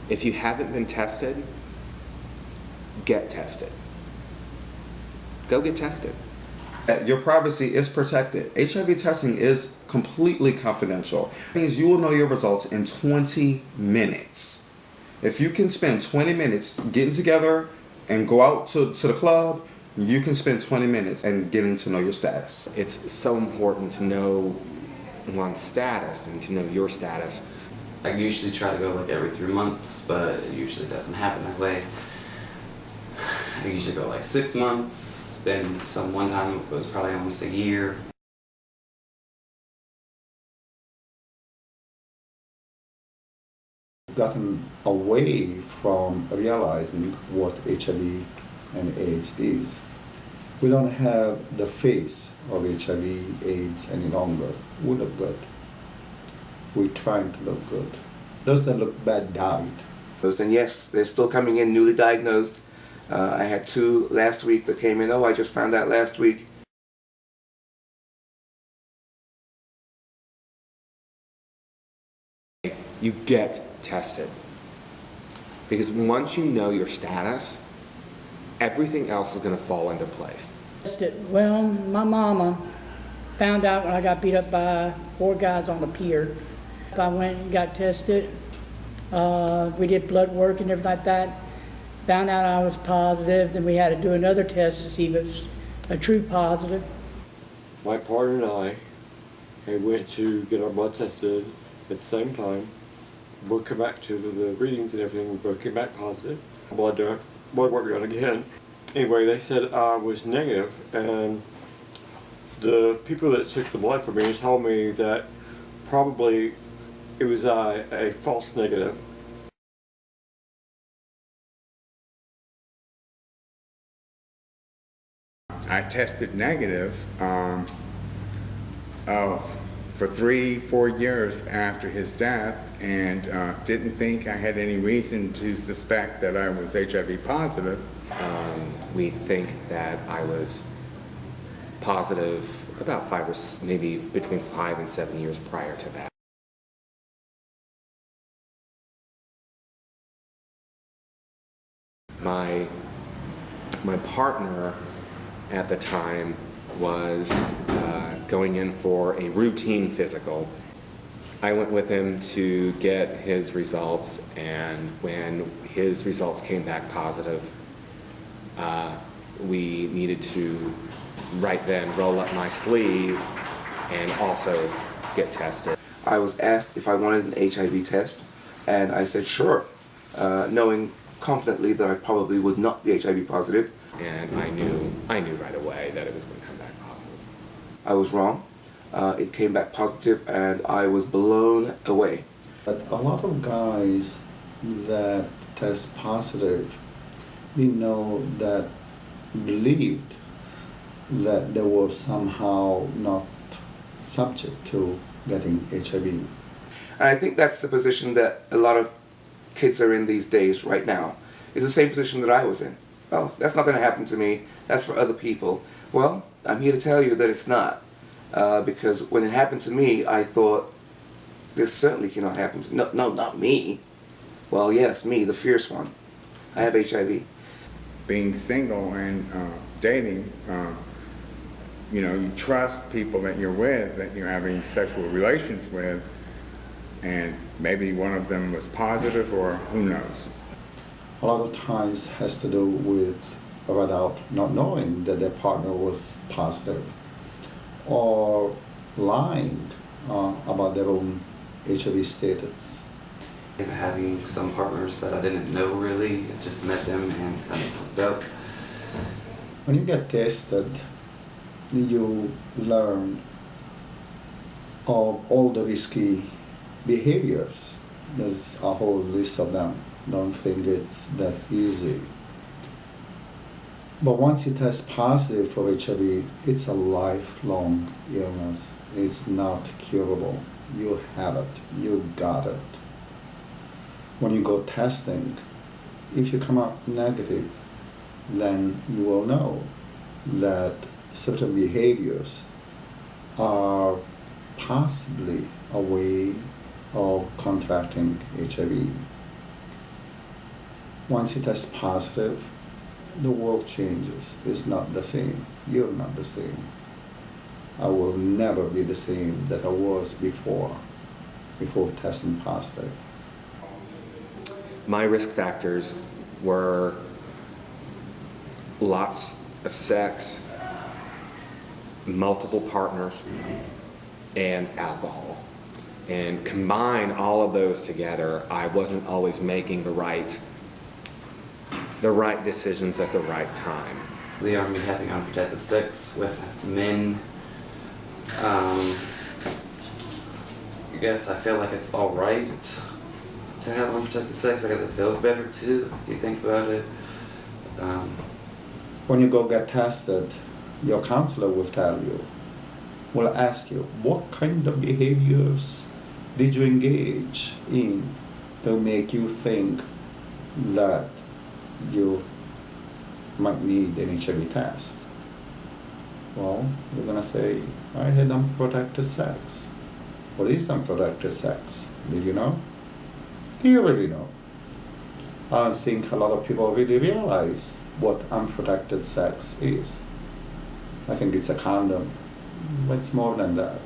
If you haven't been tested, get tested. Go get tested. Your privacy is protected. HIV testing is completely confidential. It means you will know your results in 20 minutes. If you can spend 20 minutes getting together and go out to the club, you can spend 20 minutes and getting to know your status. It's so important to know one's status and to know your status. I usually try to go like every 3 months, but it usually doesn't happen that way. I usually go like 6 months. Then one time it was probably almost a year. Gotten away from realizing what HIV and AIDS is. We don't have the face of HIV, AIDS any longer. We look good. We're trying to look good. Those that look bad died. And yes, they're still coming in newly diagnosed. I had 2 last week that came in. Oh, I just found out last week. You get tested. Because once you know your status, everything else is going to fall into place. Well, my mama found out when I got beat up by 4 guys on the pier. I went and got tested. We did blood work and everything like that. Found out I was positive, then we had to do another test to see if it's a true positive. My partner and I went to get our blood tested at the same time. Both come back to the readings and everything, we both came back positive. Blood work done again. Anyway, they said I was negative, and the people that took the blood from me told me that probably it was a false negative. I tested negative for 3-4 years after his death, and didn't think I had any reason to suspect that I was HIV positive. We think that I was positive about 5 or maybe between 5 and 7 years prior to that. My partner at the time was going in for a routine physical. I went with him to get his results, and when his results came back positive, we needed to right then roll up my sleeve and also get tested. I was asked if I wanted an HIV test, and I said sure, knowing confidently that I probably would not be HIV positive. And I knew right away that it was going to come back positive. I was wrong. It came back positive, and I was blown away. But a lot of guys that test positive, we know that believed that they were somehow not subject to getting HIV. And I think that's the position that a lot of kids are in these days right now. It's the same position that I was in. Oh, that's not going to happen to me. That's for other people. Well, I'm here to tell you that it's not. Because when it happened to me, I thought, this certainly cannot happen to me. No, not me. Well, yes, me, the fierce one. I have HIV. Being single and dating, you trust people that you're with, that you're having sexual relations with, and maybe one of them was positive, or who knows. A lot of times has to do with without not knowing that their partner was positive, or lying about their own HIV status. Having some partners that I didn't know really, I just met them and kind of hooked up. When you get tested, you learn of all the risky behaviors. There's a whole list of them. Don't think it's that easy. But once you test positive for HIV, it's a lifelong illness. It's not curable. You have it. You got it. When you go testing, if you come up negative, then you will know that certain behaviors are possibly a way of contracting HIV. Once you test positive, the world changes. It's not the same. You're not the same. I will never be the same that I was before testing positive. My risk factors were lots of sex, multiple partners, and alcohol. And combine all of those together, I wasn't always making the right decisions at the right time. The Army having unprotected sex with men, I guess I feel like it's alright to have unprotected sex. I guess it feels better too, if you think about it. When you go get tested, your counselor will tell you, will ask you, what kind of behaviors did you engage in to make you think that you might need an HIV test? Well, you're gonna say, I had unprotected sex. What is unprotected sex? Do you know? Do you really know? I don't think a lot of people really realize what unprotected sex is. I think it's a condom. But it's more than that.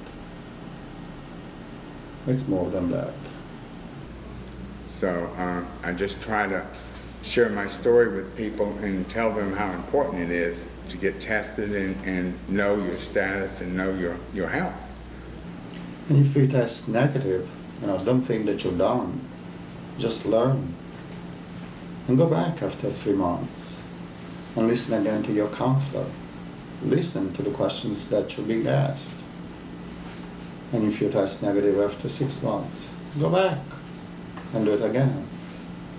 It's more than that. So I just try to share my story with people and tell them how important it is to get tested and know your status and know your health. And if you test negative, don't think that you're done. Just learn. And go back after 3 months and listen again to your counselor. Listen to the questions that you're being asked. And if you test negative after 6 months, go back and do it again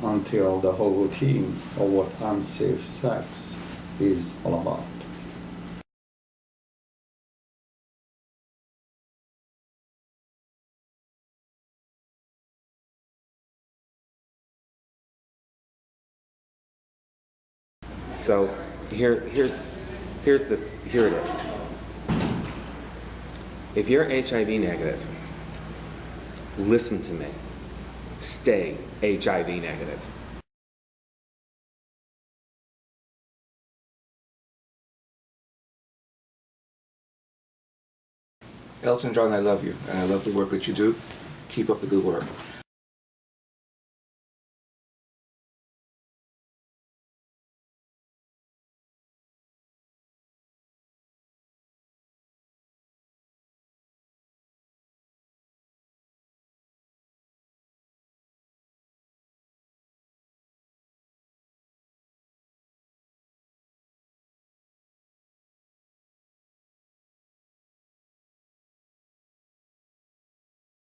until the whole routine of what unsafe sex is all about. So here it is. If you're HIV negative, listen to me. Stay HIV negative. Elton John, I love you, and I love the work that you do. Keep up the good work.